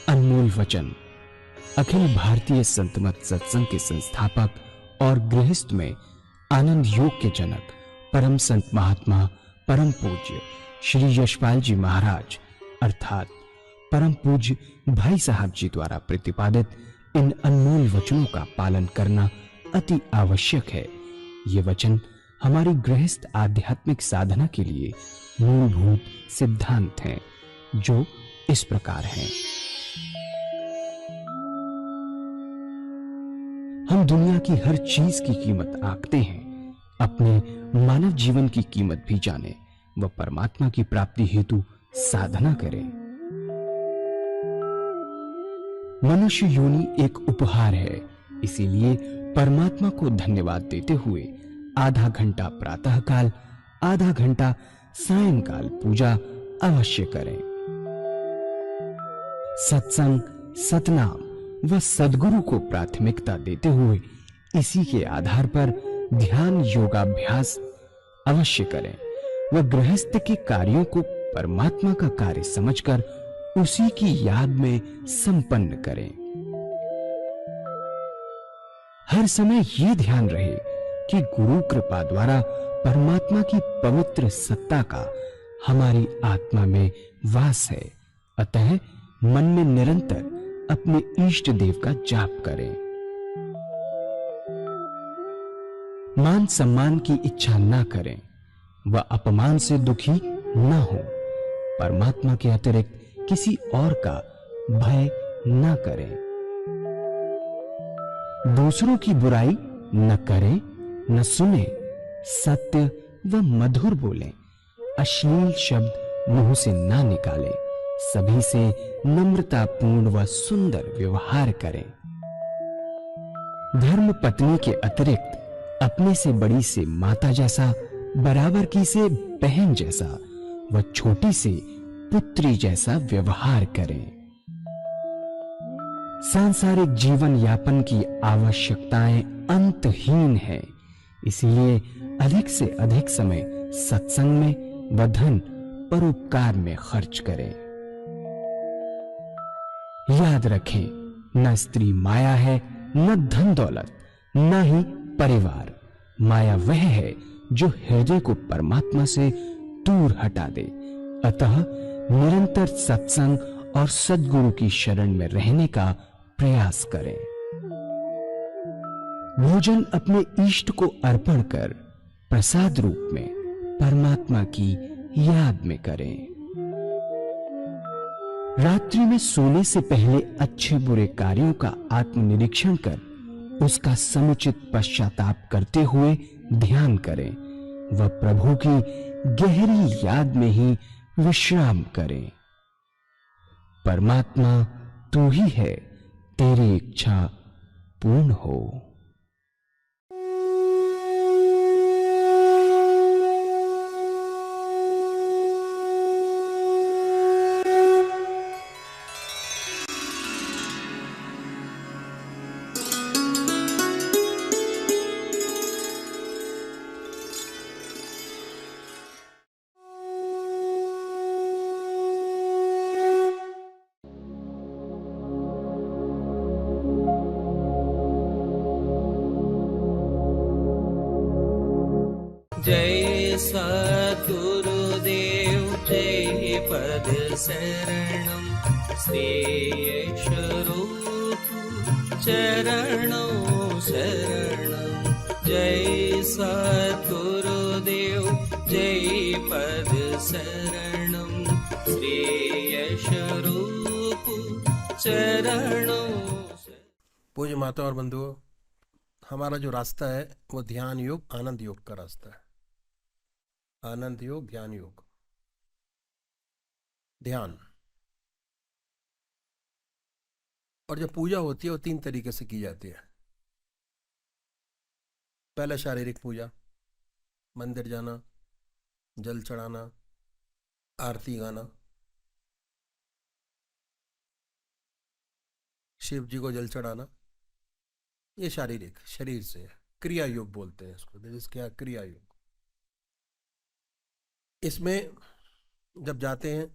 अनमोल वचन। अखिल भारतीय संत मत सत्संग के संस्थापक और गृहस्थ में आनंद योग के जनक परम संत महात्मा परम पूज्य श्री यशपाल जी महाराज अर्थात परम पूज्य भाई साहब जी द्वारा प्रतिपादित इन अनमोल वचनों का पालन करना अति आवश्यक है। ये वचन हमारी गृहस्थ आध्यात्मिक साधना के लिए मूलभूत सिद्धांत हैं, जो इस प्रकार हैं। हम दुनिया की हर चीज की कीमत आंकते हैं, अपने मानव जीवन की कीमत भी जाने व परमात्मा की प्राप्ति हेतु साधना करें। मनुष्य योनि एक उपहार है, इसीलिए परमात्मा को धन्यवाद देते हुए आधा घंटा प्रातःकाल, आधा घंटा सायंकाल पूजा अवश्य करें। सत्संग, सतनाम व सद्गुरु को प्राथमिकता देते हुए इसी के आधार पर ध्यान योगाभ्यास अवश्य करें व गृहस्थ के कार्यों को परमात्मा का कार्य समझकर उसी की याद में संपन्न करें। हर समय ये ध्यान रहे कि गुरु कृपा द्वारा परमात्मा की पवित्र सत्ता का हमारी आत्मा में वास है, अतः मन में निरंतर अपने इष्ट देव का जाप करें। मान सम्मान की इच्छा न करें व अपमान से दुखी न हो। परमात्मा के अतिरिक्त किसी और का भय न करें। दूसरों की बुराई न करें, न सुने, सत्य व मधुर बोलें, अश्लील शब्द मुंह से ना निकालें, सभी से नम्रतापूर्ण व सुंदर व्यवहार करें। धर्म पत्नी के अतिरिक्त अपने से बड़ी से माता जैसा, बराबर की से बहन जैसा व छोटी से पुत्री जैसा व्यवहार करें। सांसारिक जीवन यापन की आवश्यकताएं अंतहीन है, इसलिए अधिक से अधिक समय सत्संग में व धन परोपकार में खर्च करें। याद रखें, न स्त्री माया है, न धन दौलत, न ही परिवार। माया वह है जो हृदय को परमात्मा से दूर हटा दे। अतः निरंतर सत्संग और सद्गुरु की शरण में रहने का प्रयास करें। भोजन अपने इष्ट को अर्पण कर प्रसाद रूप में परमात्मा की याद में करें। रात्रि में सोने से पहले अच्छे बुरे कार्यों का आत्मनिरीक्षण कर उसका समुचित पश्चाताप करते हुए ध्यान करें व प्रभु की गहरी याद में ही विश्राम करें। परमात्मा तू ही है, तेरी इच्छा पूर्ण हो। जय सद्गुरुदेव जय पद शरणम श्री स्वरूप चरणों शरणम। जय सद्गुरुदेव जय पद शरणम श्री स्वरूप चरणों। पूज्य माता और बंधुओं, हमारा जो रास्ता है वो ध्यान योग आनंद योग का रास्ता है। आनंद योग, ध्यान योग। ध्यान और जब पूजा होती है वो 3 तरीके से की जाती है। पहला शारीरिक पूजा, मंदिर जाना, जल चढ़ाना, आरती गाना, शिव जी को जल चढ़ाना, ये शारीरिक शरीर से है। क्रिया योग बोलते हैं इसको, क्या क्रिया योग। इसमें जब जाते हैं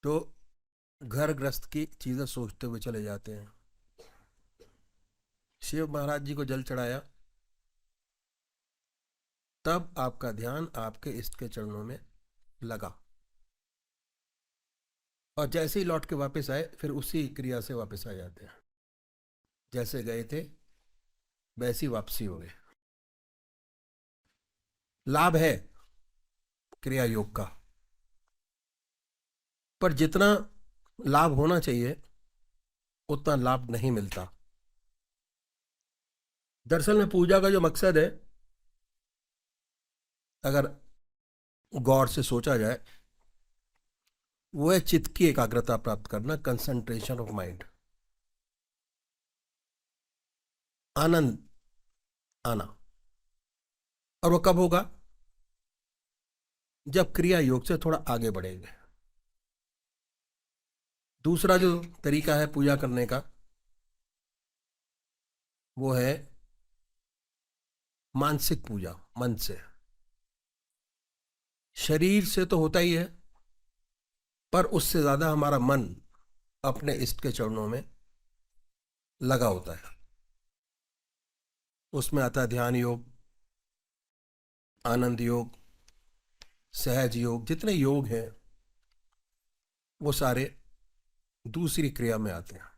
तो घर ग्रस्त की चीजें सोचते हुए चले जाते हैं। शिव महाराज जी को जल चढ़ाया, तब आपका ध्यान आपके इष्ट के चरणों में लगा, और जैसे ही लौट के वापस आए फिर उसी क्रिया से वापस आ जाते हैं। जैसे गए थे वैसी वापसी हो गई। लाभ है क्रिया योग का, पर जितना लाभ होना चाहिए उतना लाभ नहीं मिलता। दरअसल में पूजा का जो मकसद है, अगर गौर से सोचा जाए, वो है चित्त की एकाग्रता प्राप्त करना, कंसंट्रेशन ऑफ माइंड, आनंद आना। और वो कब होगा? जब क्रिया योग से थोड़ा आगे बढ़ेंगे। दूसरा जो तरीका है पूजा करने का, वो है मानसिक पूजा, मन से। शरीर से तो होता ही है, पर उससे ज्यादा हमारा मन अपने इष्ट के चरणों में लगा होता है। उसमें आता है ध्यान योग, आनंद योग, सहज योग। जितने योग हैं वो सारे दूसरी क्रिया में आते हैं,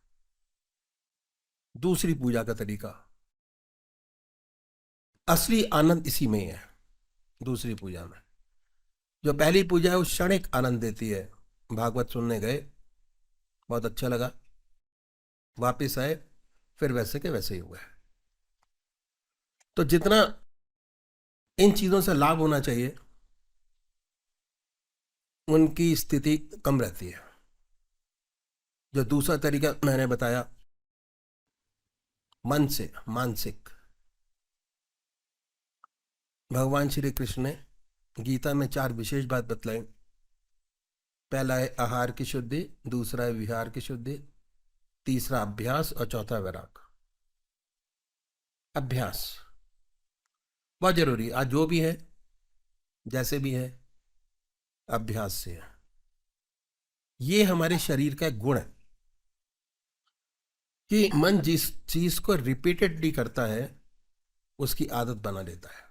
दूसरी पूजा का तरीका। असली आनंद इसी में ही है, दूसरी पूजा में। जो पहली पूजा है वो क्षणिक आनंद देती है। भागवत सुनने गए, बहुत अच्छा लगा, वापिस आए, फिर वैसे के वैसे ही हुआ। तो जितना इन चीजों से लाभ होना चाहिए उनकी स्थिति कम रहती है। जो दूसरा तरीका मैंने बताया, मन से, मानसिक, भगवान श्री कृष्ण ने गीता में 4 विशेष बात बतलाई। पहला है आहार की शुद्धि, दूसरा है विहार की शुद्धि, तीसरा अभ्यास, और चौथा वैराग। अभ्यास बहुत जरूरी है। आज जो भी है, जैसे भी है, अभ्यास से है। ये हमारे शरीर का एक गुण है कि मन जिस चीज को रिपीटेडली करता है उसकी आदत बना लेता है।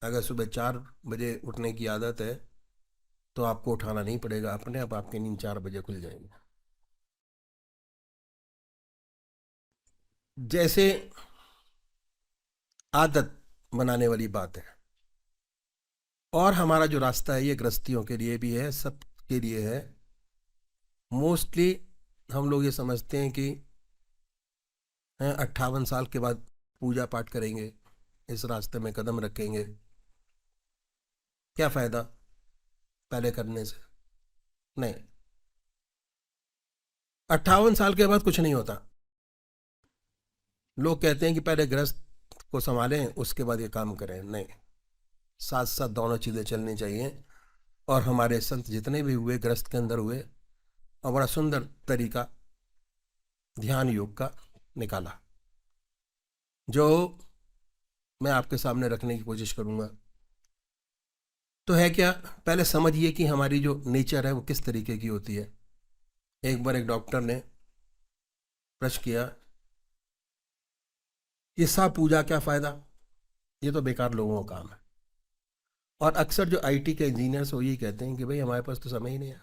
अगर सुबह 4 बजे उठने की आदत है तो आपको उठाना नहीं पड़ेगा, अपने आप आपकी नींद 4 बजे खुल जाएगी। जैसे आदत बनाने वाली बात है। और हमारा जो रास्ता है ये गृहस्थियों के लिए भी है, सब के लिए है। मोस्टली हम लोग ये समझते हैं कि 58 साल के बाद पूजा पाठ करेंगे, इस रास्ते में कदम रखेंगे, क्या फायदा पहले करने से? नहीं, 58 साल के बाद कुछ नहीं होता। लोग कहते हैं कि पहले गृहस्थ को संभालें उसके बाद ये काम करें। नहीं, साथ साथ दोनों चीजें चलनी चाहिए। और हमारे संत जितने भी हुए गृहस्थ के अंदर हुए, और बड़ा सुंदर तरीका ध्यान योग का निकाला, जो मैं आपके सामने रखने की कोशिश करूंगा। तो है क्या, पहले समझिए कि हमारी जो नेचर है वो किस तरीके की होती है। एक बार एक डॉक्टर ने प्रश्न किया, ये सब पूजा क्या फायदा, ये तो बेकार लोगों का काम है। और अक्सर जो आईटी के इंजीनियर्स वो यही कहते हैं कि भाई हमारे पास तो समय ही नहीं है,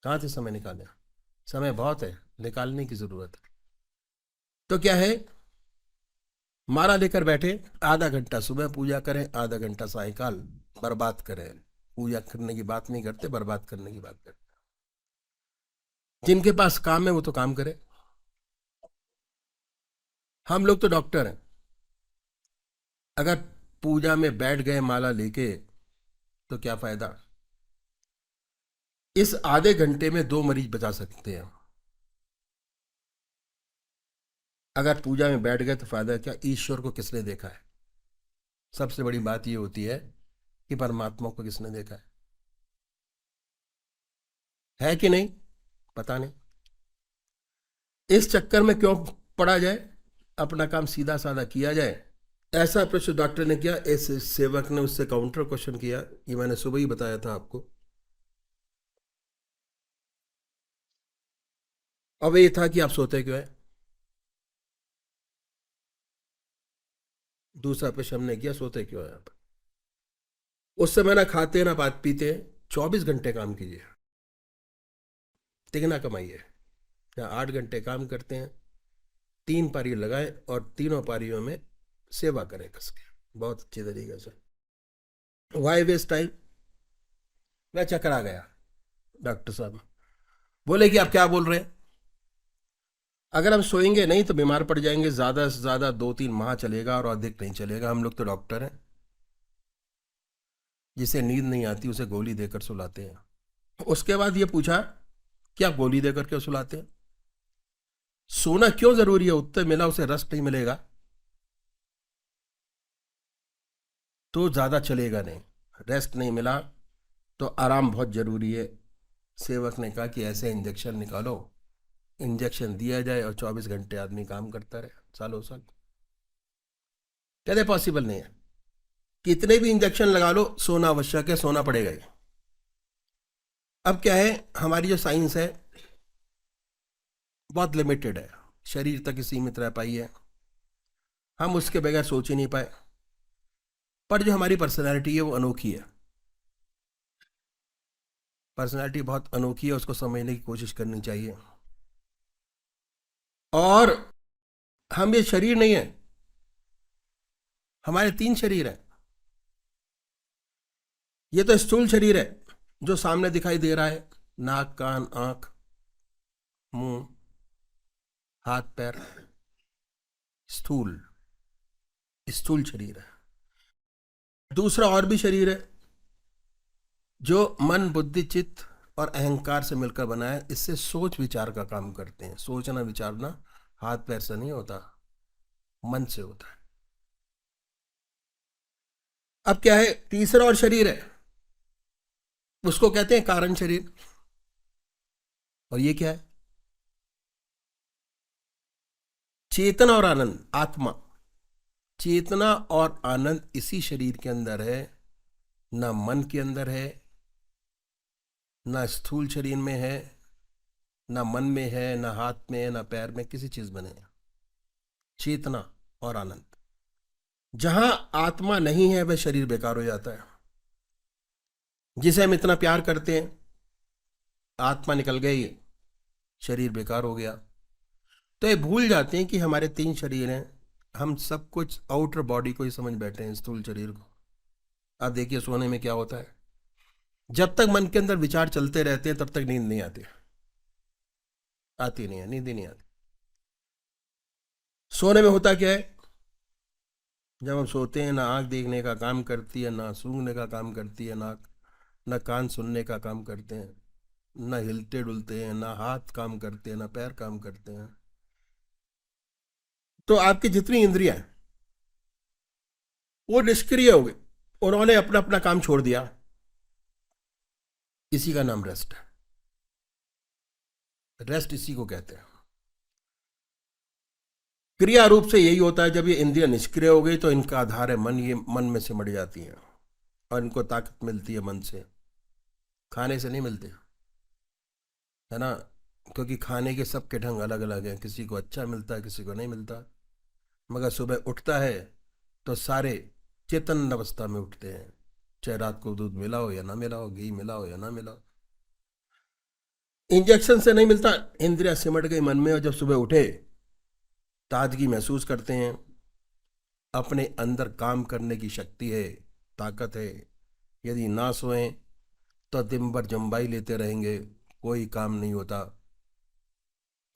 कहाँ से समय निकालें? समय बहुत है, निकालने की जरूरत है। तो क्या है, माला लेकर बैठे, आधा घंटा सुबह पूजा करें, आधा घंटा सायकाल बर्बाद करें। पूजा करने की बात नहीं करते, बर्बाद करने की बात करते। जिनके पास काम है वो तो काम करे, हम लोग तो डॉक्टर हैं। अगर पूजा में बैठ गए माला लेके तो क्या फायदा? इस आधे घंटे में 2 मरीज बचा सकते हैं। अगर पूजा में बैठ गए तो फायदा क्या? ईश्वर को किसने देखा है? सबसे बड़ी बात ये होती है कि परमात्मा को किसने देखा है कि नहीं? पता नहीं। इस चक्कर में क्यों पड़ा जाए, अपना काम सीधा साधा किया जाए। ऐसा प्रश्न डॉक्टर ने किया, इस सेवक ने उससे काउंटर क्वेश्चन किया, ये मैंने सुबह ही बताया था आपको। अब ये था कि आप सोते क्यों है। दूसरा प्रश्न हमने किया, सोते क्यों है आप। उस समय ना खाते ना बात पीते, 24 घंटे काम कीजिए, तिगना कमाइए। या 8 घंटे काम करते हैं, 3 पारी लगाएं और तीनों पारियों में सेवा करें कस के, बहुत अच्छी तरीके से। Why waste time. मैं चकरा गया। डॉक्टर साहब बोले कि आप क्या बोल रहे हैं, अगर हम सोएंगे नहीं तो बीमार पड़ जाएंगे, ज्यादा से ज्यादा 2-3 माह चलेगा और अधिक नहीं चलेगा। हम लोग तो डॉक्टर हैं, जिसे नींद नहीं आती उसे गोली देकर सुलाते हैं। उसके बाद ये पूछा कि आप गोली देकर क्यों सुलाते हैं, सोना क्यों जरूरी है। उत्तर मिला उसे रेस्ट नहीं मिलेगा तो ज्यादा चलेगा नहीं, रेस्ट नहीं मिला तो आराम बहुत जरूरी है। सेवक ने कहा कि ऐसे इंजेक्शन निकालो, इंजेक्शन दिया जाए और 24 घंटे आदमी काम करता रहे सालों साल। कहते पॉसिबल नहीं है, कितने भी इंजेक्शन लगा लो सोना आवश्यक है, सोना पड़ेगा ही। अब क्या है, हमारी जो साइंस है बहुत लिमिटेड है, शरीर तक ही सीमित रह पाई है, हम उसके बगैर सोच ही नहीं पाए। पर जो हमारी पर्सनैलिटी है वो अनोखी है, पर्सनैलिटी बहुत अनोखी है, उसको समझने की कोशिश करनी चाहिए। और हम ये शरीर नहीं है, हमारे 3 शरीर है। ये तो स्थूल शरीर है जो सामने दिखाई दे रहा है, नाक कान आंख मुंह हाथ पैर, स्थूल स्थूल शरीर है। दूसरा और भी शरीर है जो मन बुद्धि चित्त और अहंकार से मिलकर बना है, इससे सोच विचार का काम करते हैं। सोचना विचारना हाथ पैर से नहीं होता, मन से होता है। अब क्या है, तीसरा और शरीर है, उसको कहते हैं कारण शरीर। और ये क्या है, चेतना और आनंद, आत्मा। चेतना और आनंद इसी शरीर के अंदर है, ना मन के अंदर है, ना स्थूल शरीर में है, ना मन में है, ना हाथ में है, ना पैर में, किसी चीज में नहीं है। चेतना और आनंद। जहां आत्मा नहीं है वह शरीर बेकार हो जाता है। जिसे हम इतना प्यार करते हैं, आत्मा निकल गई, शरीर बेकार हो गया। तो ये भूल जाते हैं कि हमारे 3 शरीर हैं, हम सब कुछ आउटर बॉडी को ही समझ बैठे हैं, स्थूल शरीर को। अब देखिए सोने में क्या होता है, जब तक मन के अंदर विचार चलते रहते हैं तब तक नींद नहीं आती, आती नहीं है, नींद ही नहीं आती। सोने में होता क्या है, जब हम सोते हैं ना आंख देखने का काम करती है, ना सूंघने का काम करती है नाक, ना कान सुनने का काम करते हैं, ना हिलते डुलते हैं, ना हाथ काम करते हैं, ना पैर काम करते हैं। तो आपकी जितनी इंद्रियां हैं वो निष्क्रिय हो गई, उन्होंने अपना अपना काम छोड़ दिया। इसी का नाम रेस्ट है, रेस्ट इसी को कहते हैं। क्रिया रूप से यही होता है, जब ये इंद्रियां निष्क्रिय हो गई तो इनका आधार है मन, ये मन में सिमट जाती हैं और इनको ताकत मिलती है मन से, खाने से नहीं मिलते, है ना। क्योंकि खाने के सबके ढंग अलग अलग हैं, किसी को अच्छा मिलता है किसी को नहीं मिलता। मगर सुबह उठता है तो सारे चेतन अवस्था में उठते हैं, चाहे रात को दूध मिला हो या ना मिला हो, घी मिला हो या ना मिला हो। इंजेक्शन से नहीं मिलता, इंद्रिया सिमट गई मन में, और जब सुबह उठे ताजगी महसूस करते हैं, अपने अंदर काम करने की शक्ति है, ताकत है। यदि ना सोएं तो दिन भर जम्बाई लेते रहेंगे, कोई काम नहीं होता।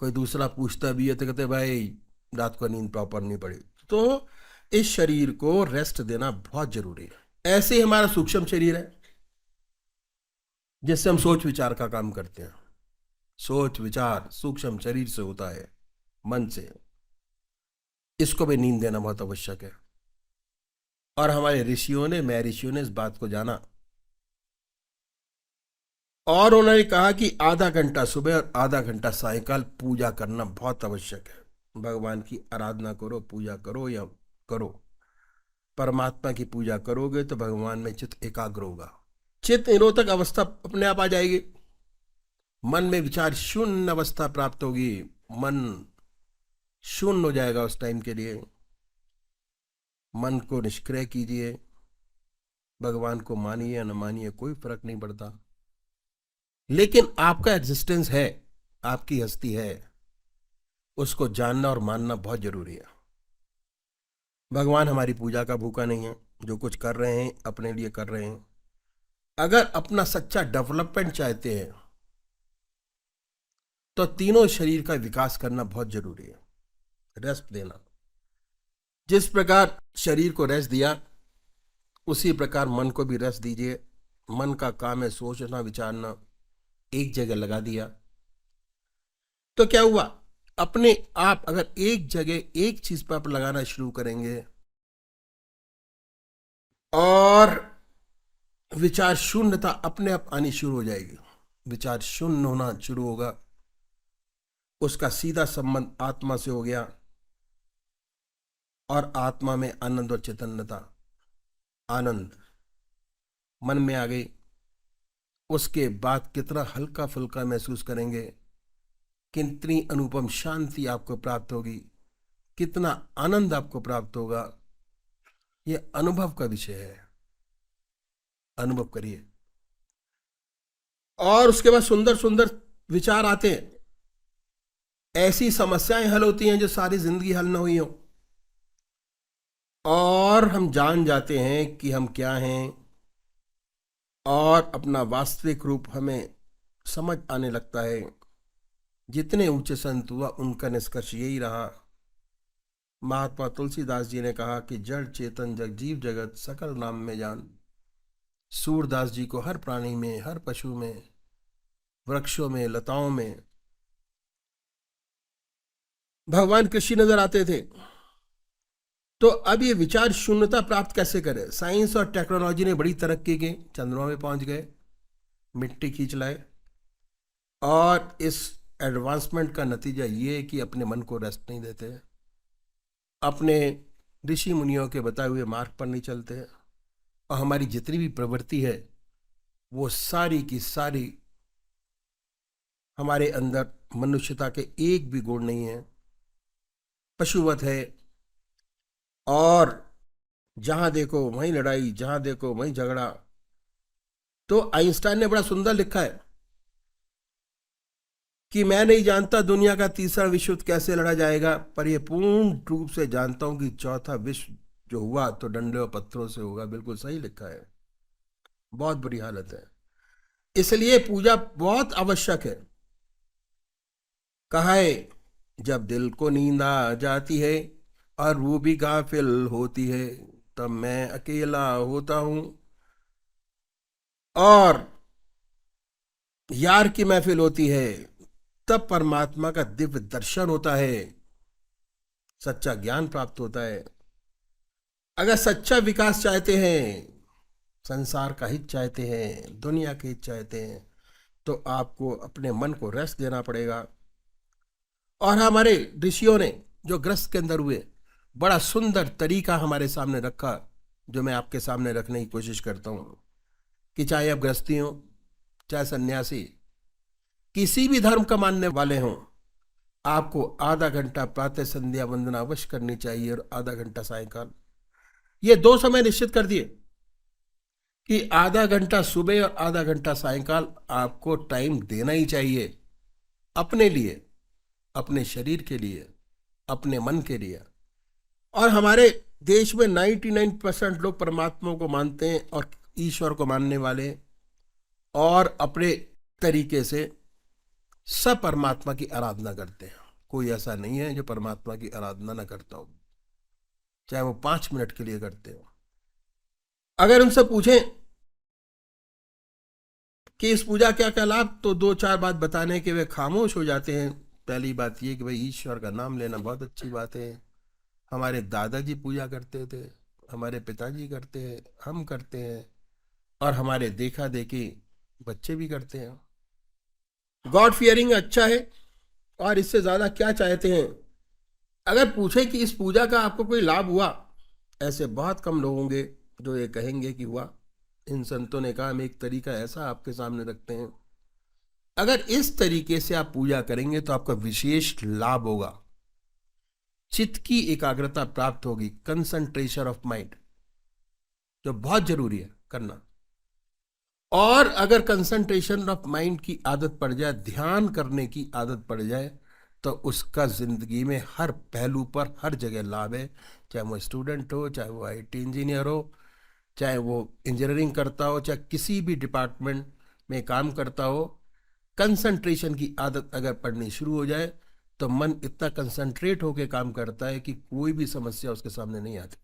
कोई दूसरा पूछता भी है तो कहते भाई रात को नींद प्रॉपर नहीं पड़ी। तो इस शरीर को रेस्ट देना बहुत जरूरी है। ऐसे ही हमारा सूक्ष्म शरीर है जिससे हम सोच विचार का काम करते हैं। सोच विचार सूक्ष्म शरीर से होता है, मन से। इसको भी नींद देना बहुत आवश्यक है। और हमारे ऋषियों ने, महर्षियों ने इस बात को जाना और उन्होंने कहा कि आधा घंटा सुबह और आधा घंटा सायंकाल पूजा करना बहुत आवश्यक है। भगवान की आराधना करो, पूजा करो या करो, परमात्मा की पूजा करोगे तो भगवान में चित्त एकाग्र होगा, चित्त निरोधक अवस्था अपने आप आ जाएगी। मन में विचार शून्य अवस्था प्राप्त होगी, मन शून्य हो जाएगा उस टाइम के लिए। मन को निष्क्रिय कीजिए, भगवान को मानिए या न मानिए कोई फर्क नहीं पड़ता, लेकिन आपका एग्जिस्टेंस है, आपकी हस्ती है, उसको जानना और मानना बहुत जरूरी है। भगवान हमारी पूजा का भूखा नहीं है, जो कुछ कर रहे हैं अपने लिए कर रहे हैं। अगर अपना सच्चा डेवलपमेंट चाहते हैं तो तीनों शरीर का विकास करना बहुत जरूरी है। रेस्ट देना, जिस प्रकार शरीर को रेस्ट दिया उसी प्रकार मन को भी रेस्ट दीजिए। मन का काम है सोचना विचारना, एक जगह लगा दिया तो क्या हुआ, अपने आप अगर एक जगह एक चीज पर आप लगाना शुरू करेंगे और विचार शून्यता अपने आप आनी शुरू हो जाएगी। विचार शून्य होना शुरू होगा, उसका सीधा संबंध आत्मा से हो गया और आत्मा में आनंद और चैतन्यता, आनंद मन में आ गई। उसके बाद कितना हल्का फुल्का महसूस करेंगे, कितनी अनुपम शांति आपको प्राप्त होगी, कितना आनंद आपको प्राप्त होगा। यह अनुभव का विषय है, अनुभव करिए। और उसके बाद सुंदर सुंदर विचार आते हैं, ऐसी समस्याएं हल होती हैं जो सारी जिंदगी हल न हुई हो, और हम जान जाते हैं कि हम क्या हैं और अपना वास्तविक रूप हमें समझ आने लगता है। जितने ऊंचे संत हुआ उनका निष्कर्ष यही रहा। महात्मा तुलसीदास जी ने कहा कि जड़ चेतन जग जीव जगत सकल नाम में जान। सूरदास जी को हर प्राणी में, हर पशु में, वृक्षों में, लताओं में भगवान कृष्ण नजर आते थे। तो अब ये विचार शून्यता प्राप्त कैसे करें? साइंस और टेक्नोलॉजी ने बड़ी तरक्की की, चंद्रमा में पहुंच गए, मिट्टी खींच लाए, और इस एडवांसमेंट का नतीजा ये है कि अपने मन को रेस्ट नहीं देते, अपने ऋषि मुनियों के बताए हुए मार्ग पर नहीं चलते, और हमारी जितनी भी प्रवृत्ति है वो सारी की सारी हमारे अंदर मनुष्यता के एक भी गुण नहीं है, पशुवत है। और जहां देखो वहीं लड़ाई, जहां देखो वहीं झगड़ा। तो आइंस्टाइन ने बड़ा सुंदर लिखा है कि मैं नहीं जानता दुनिया का तीसरा विश्व युद्ध कैसे लड़ा जाएगा, पर यह पूर्ण रूप से जानता हूं कि चौथा विश्व जो हुआ तो डंडे और पत्थरों से होगा। बिल्कुल सही लिखा है, बहुत बुरी हालत है। इसलिए पूजा बहुत आवश्यक है। कहा है जब दिल को नींद आ जाती है और वो भी गाफिल होती है, तब मैं अकेला होता हूं और यार की महफिल होती है, तब परमात्मा का दिव्य दर्शन होता है, सच्चा ज्ञान प्राप्त होता है। अगर सच्चा विकास चाहते हैं, संसार का हित चाहते हैं, दुनिया के हित चाहते हैं, तो आपको अपने मन को रेस्ट देना पड़ेगा। और हमारे ऋषियों ने जो ग्रस्त के अंदर हुए, बड़ा सुंदर तरीका हमारे सामने रखा, जो मैं आपके सामने रखने की कोशिश करता हूं कि चाहे आप गृहस्थी हो, चाहे सन्यासी, किसी भी धर्म का मानने वाले हों, आपको आधा घंटा प्रातः संध्या वंदना अवश्य करनी चाहिए और आधा घंटा सायंकाल। ये 2 समय निश्चित कर दिए कि आधा घंटा सुबह और आधा घंटा सायंकाल आपको टाइम देना ही चाहिए अपने लिए, अपने शरीर के लिए, अपने मन के लिए। और हमारे देश में 99% लोग परमात्मा को मानते हैं और ईश्वर को मानने वाले, और अपने तरीके से सब परमात्मा की आराधना करते हैं। कोई ऐसा नहीं है जो परमात्मा की आराधना ना करता हो, चाहे वो 5 मिनट के लिए करते हो। अगर उनसे पूछें कि इस पूजा क्या क्या लाभ, तो 2-4 बात बताने के वे खामोश हो जाते हैं। पहली बात ये कि भाई ईश्वर का नाम लेना बहुत अच्छी बात है, हमारे दादाजी पूजा करते थे, हमारे पिताजी करते हैं, हम करते हैं, और हमारे देखा देखी बच्चे भी करते हैं। गॉड फियरिंग अच्छा है, और इससे ज्यादा क्या चाहते हैं? अगर पूछे कि इस पूजा का आपको कोई लाभ हुआ, ऐसे बहुत कम लोग होंगे जो ये कहेंगे कि हुआ। इन संतों ने कहा हम एक तरीका ऐसा आपके सामने रखते हैं अगर इस तरीके से आप पूजा करेंगे तो आपका विशेष लाभ होगा, चित्त की एकाग्रता प्राप्त होगी, कंसंट्रेशन ऑफ माइंड, जो बहुत जरूरी है करना। और अगर कंसंट्रेशन ऑफ माइंड की आदत पड़ जाए, ध्यान करने की आदत पड़ जाए, तो उसका जिंदगी में हर पहलू पर हर जगह लाभ है। चाहे वो स्टूडेंट हो, चाहे वो आईटी इंजीनियर हो, चाहे वो इंजीनियरिंग करता हो, चाहे किसी भी डिपार्टमेंट में काम करता हो, कंसंट्रेशन की आदत अगर पड़नी शुरू हो जाए तो मन इतना कंसंट्रेट होकर काम करता है कि कोई भी समस्या उसके सामने नहीं आती।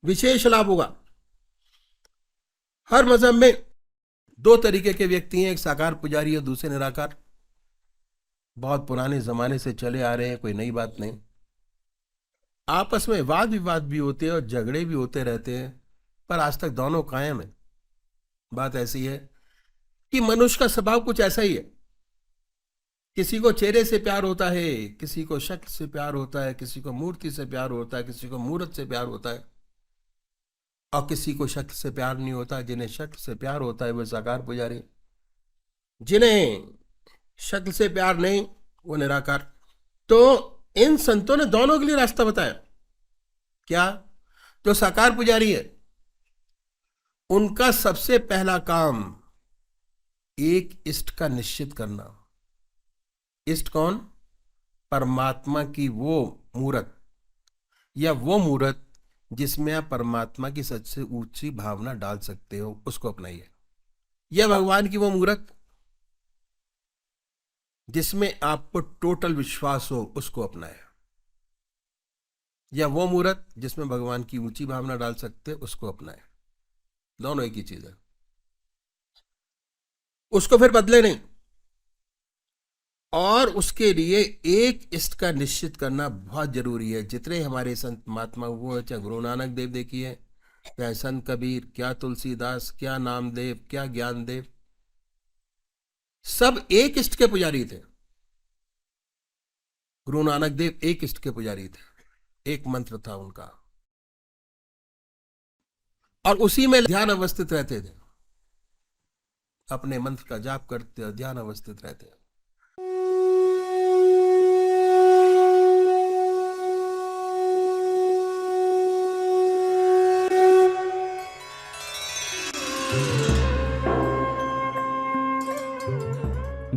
विशेष लाभ होगा। हर मजहब में दो तरीके के व्यक्ति हैं, एक साकार पुजारी और दूसरे निराकार। बहुत पुराने जमाने से चले आ रहे हैं, कोई नई बात नहीं। आपस में वाद विवाद भी होते हैं और झगड़े भी होते रहते हैं, पर आज तक दोनों कायम है। बात ऐसी है कि मनुष्य का स्वभाव कुछ ऐसा ही है, किसी को चेहरे से प्यार होता है, किसी को शक्ल से प्यार होता है, किसी को मूर्ति से प्यार होता है, किसी को मूर्त से प्यार होता है, और किसी को शक्ल से प्यार नहीं होता। जिन्हें शक्ल से प्यार होता है वो साकार पुजारी, जिन्हें शक्ल से प्यार नहीं वो निराकार। तो इन संतों ने दोनों के लिए रास्ता बताया। क्या? जो साकार पुजारी है उनका सबसे पहला काम एक इष्ट का निश्चित करना। इष्ट कौन? परमात्मा की वो मूर्त या वो मूर्त जिसमें आप परमात्मा की सबसे ऊंची भावना डाल सकते हो, उसको अपनाइए। यह भगवान की वो मूर्त जिसमें आपको टोटल विश्वास हो, उसको अपनाए। या वो मूर्त जिसमें भगवान की ऊंची भावना डाल सकते हो, उसको अपनाए। दोनों एक ही चीज है। उसको फिर बदले नहीं, और उसके लिए एक इष्ट का निश्चित करना बहुत जरूरी है। जितने हमारे संत महात्मा हुए, चाहे गुरु नानक देव देखिए, चाहे संत कबीर, क्या तुलसीदास, क्या नामदेव, क्या ज्ञानदेव, सब एक इष्ट के पुजारी थे। गुरु नानक देव एक इष्ट के पुजारी थे, एक मंत्र था उनका, और उसी में ध्यान अवस्थित रहते थे। अपने मंत्र का जाप करते और ध्यान अवस्थित रहते।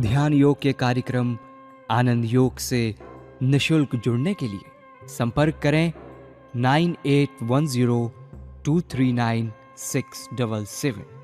ध्यान योग के कार्यक्रम आनंद योग से निशुल्क जुड़ने के लिए संपर्क करें 9810239677।